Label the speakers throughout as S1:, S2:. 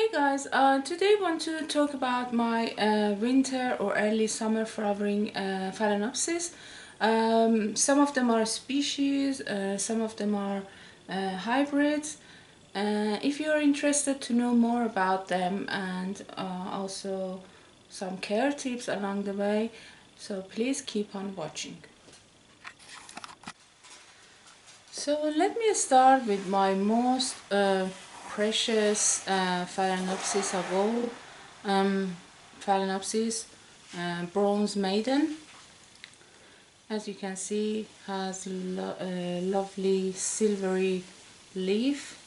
S1: Hey guys, today I want to talk about my winter or early summer flowering phalaenopsis. Some of them are species, some of them are hybrids. If you are interested to know more about them and also some care tips along the way, so please keep on watching. So let me start with my most precious phalaenopsis of all, phalaenopsis, bronze maiden. As you can see, has a lovely silvery leaf,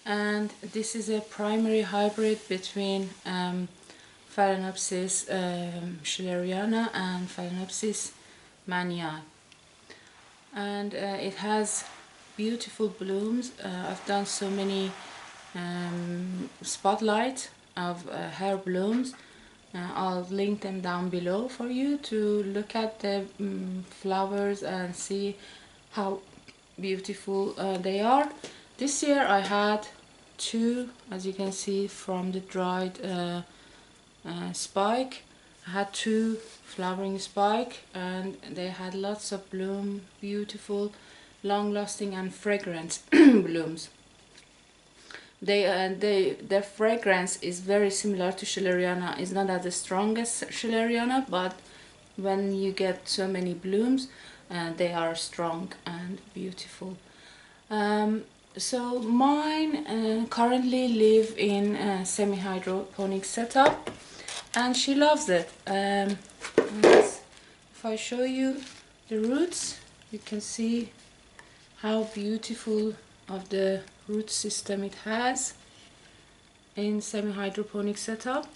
S1: and this is a primary hybrid between phalaenopsis chaleriana and phalaenopsis mannii. And it has beautiful blooms. I've done so many spotlight of hair blooms. I'll link them down below for you to look at the flowers and see how beautiful they are. This year I had two, as you can see from the dried spike. I had two flowering spike and they had lots of bloom, beautiful, long-lasting and fragrant blooms. Their fragrance is very similar to chaleriana. It's not as strong as chaleriana, but when you get so many blooms, they are strong and beautiful. So mine currently live in a semi-hydroponic setup, and she loves it. If I show you the roots, you can see how beautiful of the root system it has in semi-hydroponic setup.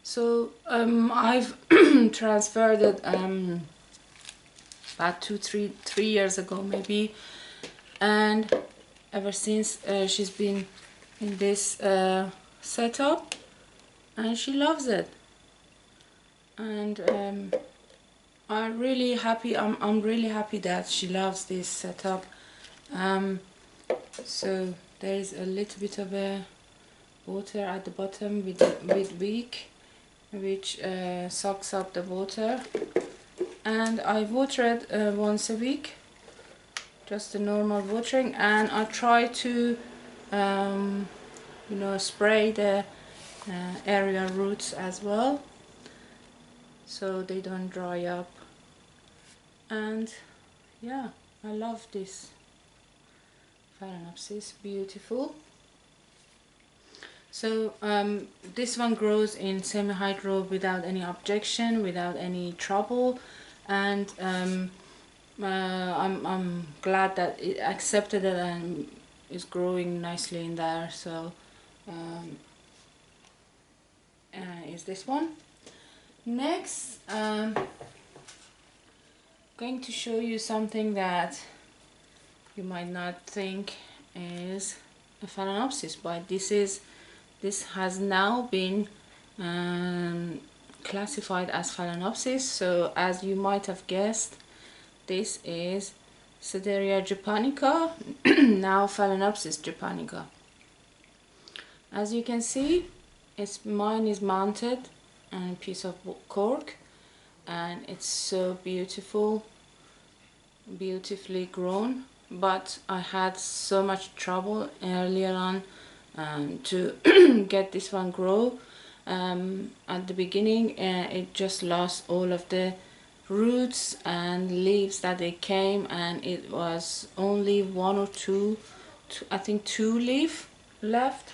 S1: So I've transferred it about three years ago maybe, and ever since she's been in this setup, and she loves it. And I'm really happy that she loves this setup. So there is a little bit of a water at the bottom with wick, which sucks up the water, and I water it once a week, just a normal watering, and I try to spray the area roots as well so they don't dry up. And yeah, I love this phalaenopsis, beautiful. So this one grows in semi-hydro without any objection, without any trouble, and I'm glad that it accepted it and is growing nicely in there. So is this one. Next, going to show you something that you might not think is a phalaenopsis, but this has now been classified as phalaenopsis. So as you might have guessed, this is Sederia japonica, now Phalaenopsis japonica. As you can see, mine is mounted on a piece of cork, and it's so beautifully grown. But I had so much trouble earlier on to get this one grow. At the beginning it just lost all of the roots and leaves that they came, and it was only one or two, I think two leaf left,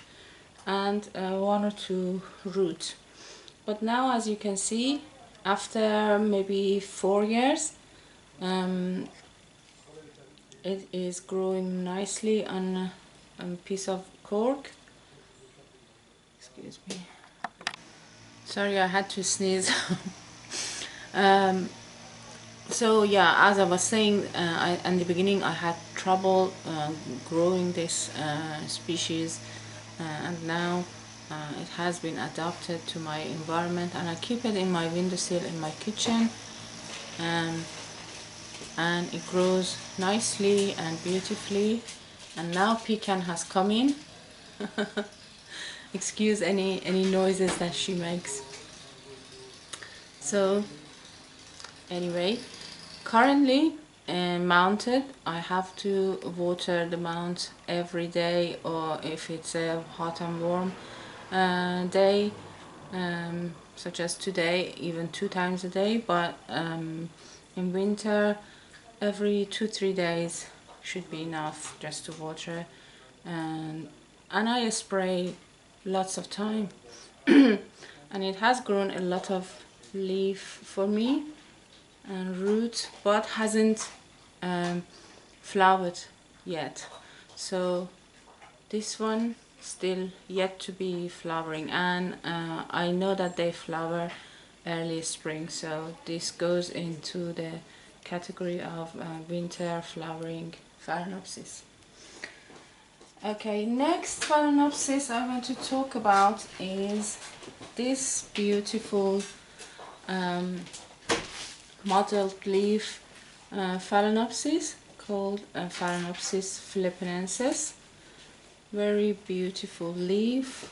S1: and one or two roots. But now, as you can see, after maybe 4 years, it is growing nicely on a piece of cork. Excuse me, sorry, I had to sneeze. So yeah, as I was saying, in the beginning I had trouble growing this species, and now it has been adapted to my environment, and I keep it in my windowsill in my kitchen, and it grows nicely and beautifully. And now pecan has come in, Excuse any noises that she makes. So anyway, currently mounted, I have to water the mount every day, or if it's a hot and warm day, such as today, even 2 times a day. But in winter, every 2-3 days should be enough just to water. And I spray lots of time. And it has grown a lot of leaf for me and root, but hasn't flowered yet. So this one still yet to be flowering, and I know that they flower early spring, so this goes into the category of winter flowering phalaenopsis. Okay, next phalaenopsis I want to talk about is this beautiful mottled leaf phalaenopsis called phalaenopsis philippinesis. Very beautiful leaf.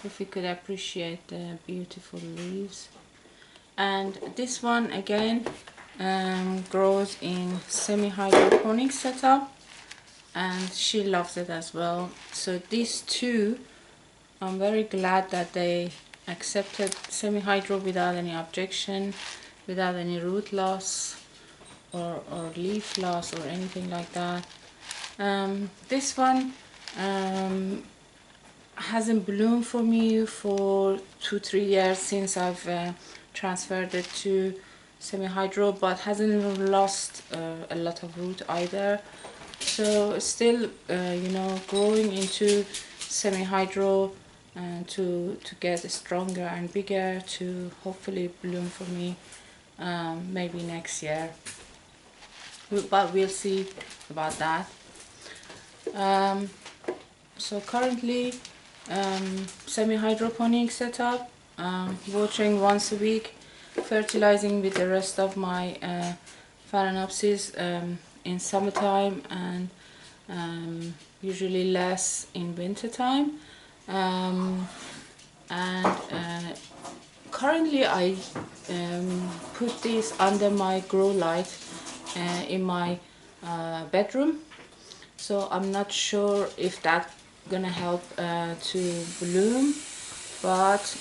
S1: If you could appreciate the beautiful leaves. And this one again grows in semi-hydroponic setup, and she loves it as well. So these two, I'm very glad that they accepted semi-hydro without any objection, without any root loss or leaf loss or anything like that. This one hasn't bloomed for me for 2-3 years since I've transferred it to semi-hydro, but hasn't lost a lot of root either. So still you know, growing into semi-hydro and to get stronger and bigger, to hopefully bloom for me maybe next year, but we'll see about that. So currently semi-hydroponic setup, watering once a week, fertilizing with the rest of my phalaenopsis in summertime, and usually less in winter time. Currently I put this under my grow light in my bedroom, so I'm not sure if that's gonna help to bloom, but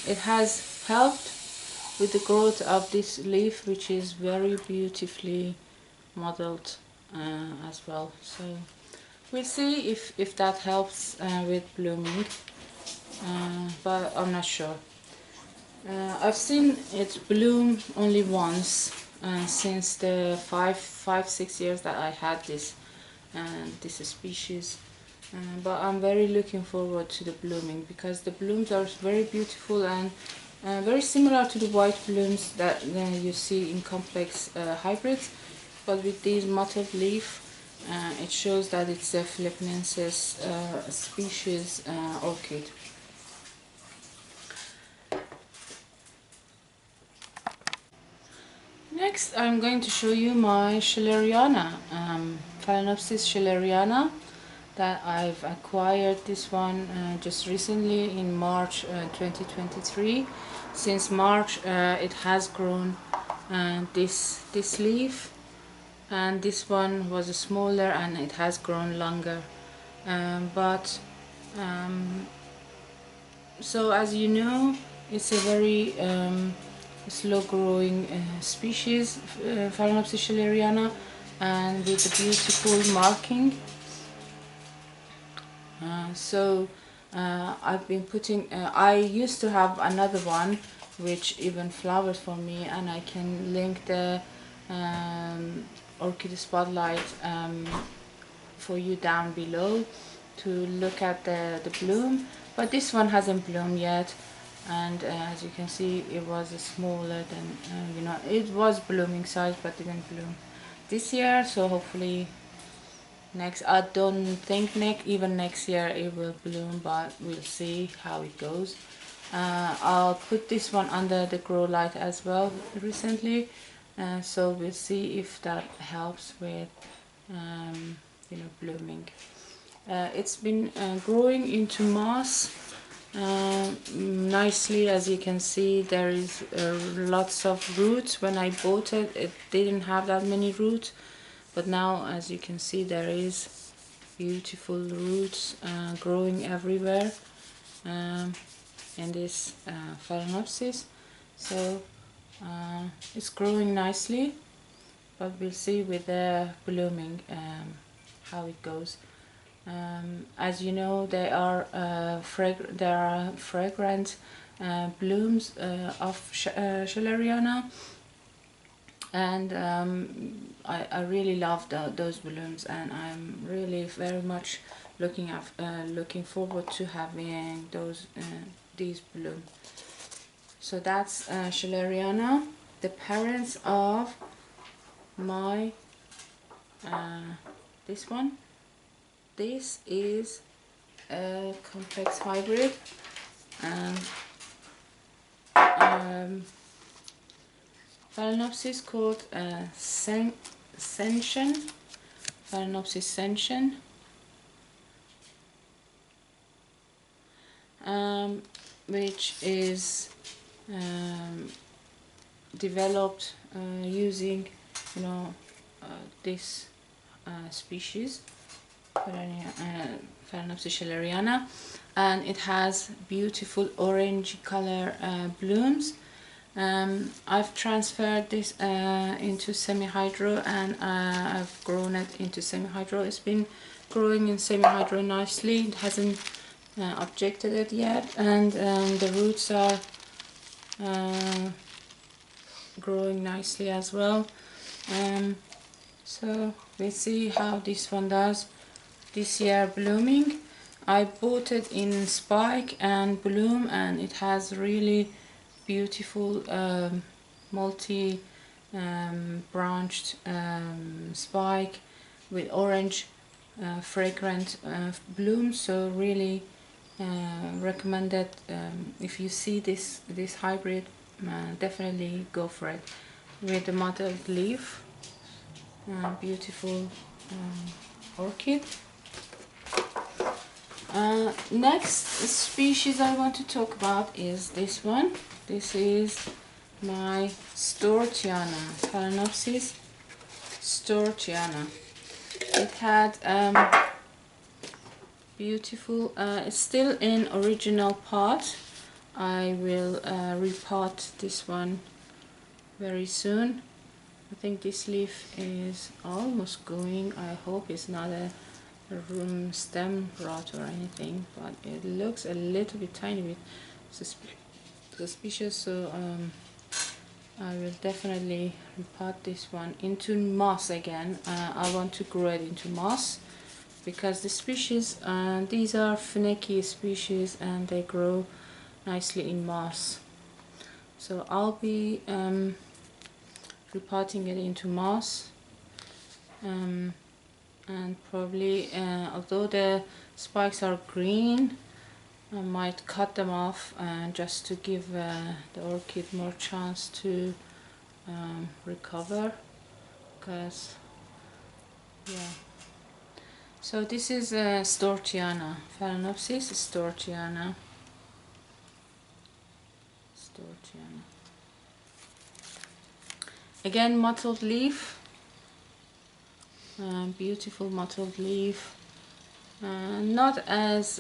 S1: it has helped with the growth of this leaf, which is very beautifully modeled as well. So we'll see if that helps with blooming, but I'm not sure. I've seen it bloom only once since the 5-6 years that I had this species, but I'm very looking forward to the blooming, because the blooms are very beautiful and very similar to the white blooms that you see in complex hybrids, but with these mottled leaf, it shows that it's a philippinesis species orchid. Next, I'm going to show you my chaleriana, phalaenopsis chaleriana, that I've acquired this one just recently in March 2023. Since March it has grown this leaf, and this one was smaller and it has grown longer, so as you know, it's a very slow growing species, phalaenopsis chaleriana, and with a beautiful marking. I've been putting, I used to have another one which even flowered for me, and I can link the orchid spotlight for you down below to look at the bloom, but this one hasn't bloomed yet, and as you can see, it was smaller than you know, it was blooming size but didn't bloom this year. So hopefully I don't think even next year it will bloom, but we'll see how it goes. I'll put this one under the grow light as well recently, so we'll see if that helps with you know, blooming. It's been growing into moss nicely. As you can see, there is lots of roots. When I bought it, it didn't have that many roots, but now, as you can see, there is beautiful roots growing everywhere in this phalaenopsis. So it's growing nicely, but we'll see with the blooming how it goes. As you know, there are fragrant blooms of chaleriana, and I really love those blooms, and I'm really very much looking forward to having these blooms. So that's chaleriana, the parents of my this one. This is a complex hybrid, and phalaenopsis called phalaenopsis sensation, which is developed using, you know, this species, phalaenopsis chaleriana, and it has beautiful orange color blooms. I've transferred this into semi-hydro, and I've grown it into semi-hydro. It's been growing in semi-hydro nicely. It hasn't objected it yet, and the roots are growing nicely as well. So we'll see how this one does this year blooming. I bought it in spike and bloom, and it has really beautiful multi branched spike with orange fragrant bloom. So really recommended. If you see this hybrid, definitely go for it. With the mottled leaf, beautiful orchid. Next species I want to talk about is this one. This is my Stortiana, phalaenopsis Stortiana. It had beautiful, it's still in original pot. I will repot this one very soon. I think this leaf is almost going. I hope it's not a stem rot or anything, but it looks a little bit tiny bit suspicious. So I will definitely repot this one into moss again. I want to grow it into moss because the species, these are finicky species, and they grow nicely in moss. So I'll be repotting it into moss, and probably, although the spikes are green, I might cut them off just to give the orchid more chance to recover, because yeah. So this is Stortiana, phalaenopsis Stortiana. Again, mottled leaf, beautiful mottled leaf, not as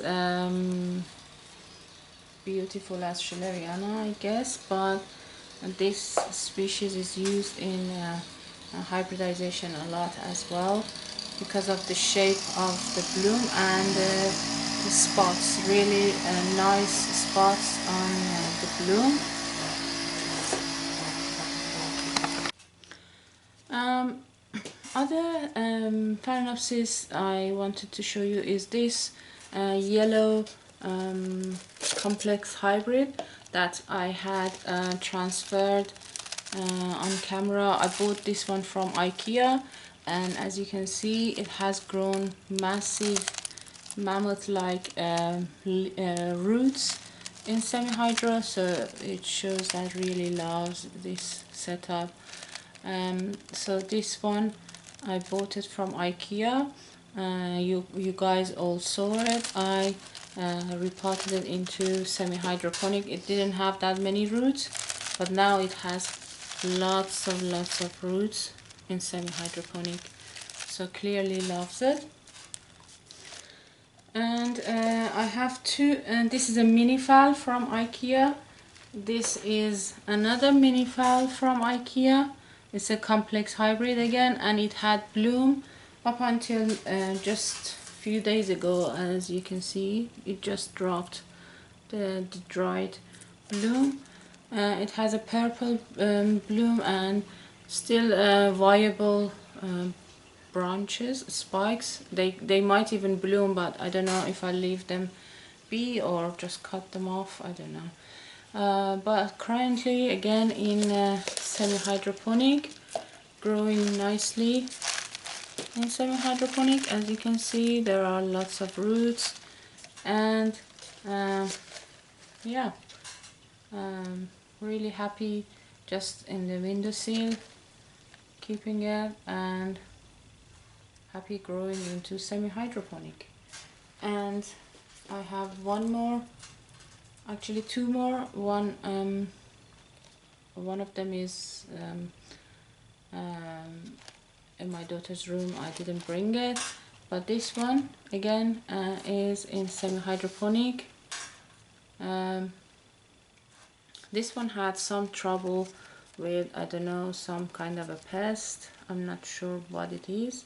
S1: beautiful as chaleriana, I guess, but this species is used in hybridization a lot as well because of the shape of the bloom and the spots, really nice spots on the bloom. Other phalaenopsis I wanted to show you is this yellow complex hybrid that I had transferred on camera. I bought this one from IKEA, and as you can see, it has grown massive mammoth-like roots in semi-hydro, so it shows that really loves this setup. So this one I bought it from IKEA. You guys all saw it. I repotted it into semi-hydroponic. It didn't have that many roots, but now it has lots of roots in semi-hydroponic, so clearly loves it. And I have two, and this is a mini phal from IKEA. This is another mini phal from IKEA. It's a complex hybrid again, and it had bloom up until just a few days ago. As you can see, it just dropped the dried bloom. It has a purple bloom and still viable branches, spikes. They might even bloom, but I don't know if I leave them be or just cut them off. I don't know. But currently again in semi-hydroponic, growing nicely in semi-hydroponic. As you can see, there are lots of roots, and yeah, really happy just in the windowsill keeping it, and happy growing into semi-hydroponic. And I have one more, actually two more. One of them is in my daughter's room. I didn't bring it, but this one again is in semi-hydroponic. This one had some trouble with, I don't know, some kind of a pest. I'm not sure what it is.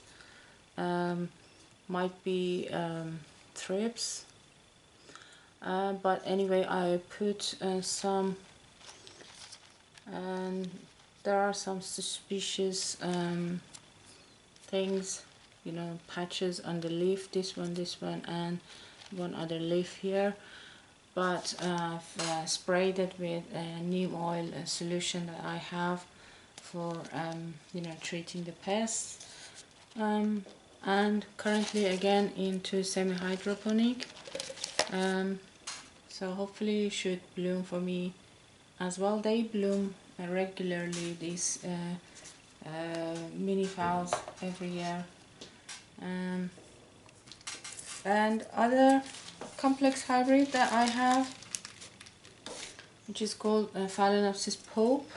S1: Might be thrips. But anyway, I put some, and there are some suspicious things, you know, patches on the leaf. This one, and one other leaf here. But I've sprayed it with a neem oil solution that I have for you know, treating the pests. And currently again into semi-hydroponic. So hopefully it should bloom for me as well. They bloom regularly, these mini phals, every year. And other complex hybrid that I have, which is called phalaenopsis Pope.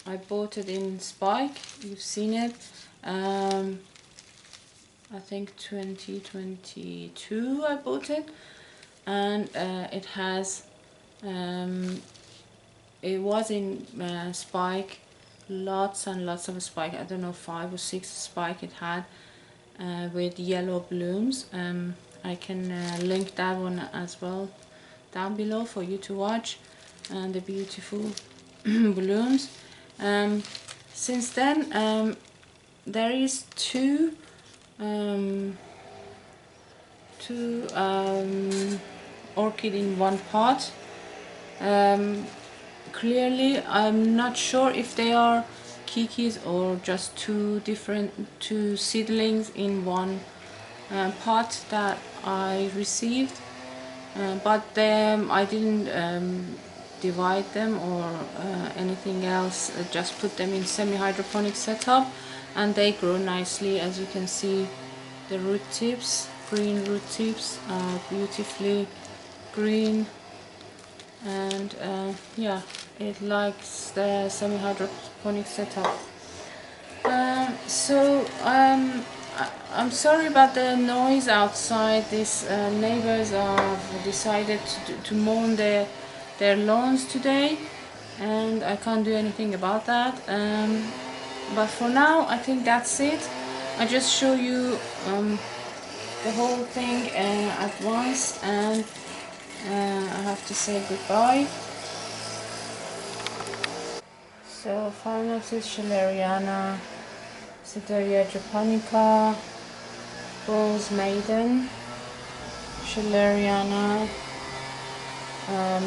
S1: I bought it in Spike, you've seen it. I think 2022 I bought it, and it has it was in Spike, lots and lots of spike. I don't know, 5 or 6 spike it had with yellow blooms. I can link that one as well down below for you to watch, and the beautiful blooms. Since then there is two orchid in one pot. Clearly I'm not sure if they are kikis or just two seedlings in one pot that I received, but I didn't divide them or anything else. I just put them in semi-hydroponic setup, and they grow nicely. As you can see, the root tips, green root tips, are beautifully green, and yeah, it likes the semi-hydroponic setup. I'm sorry about the noise outside. These neighbors have decided to mow their lawns today, and I can't do anything about that. But for now, I think that's it. I just show you the whole thing at once, and I have to say goodbye. So phalaenopsis, chaleriana, Sideria japonica, Bronze Maiden, chaleriana,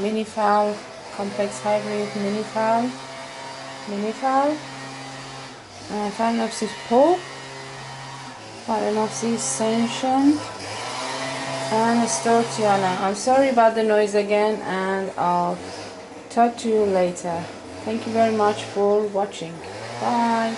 S1: mini phal, complex hybrid mini phal, phalaenopsis Pope, phalaenopsis Ascension, and Stortiana. I'm sorry about the noise again, and I'll talk to you later. Thank you very much for watching. Bye.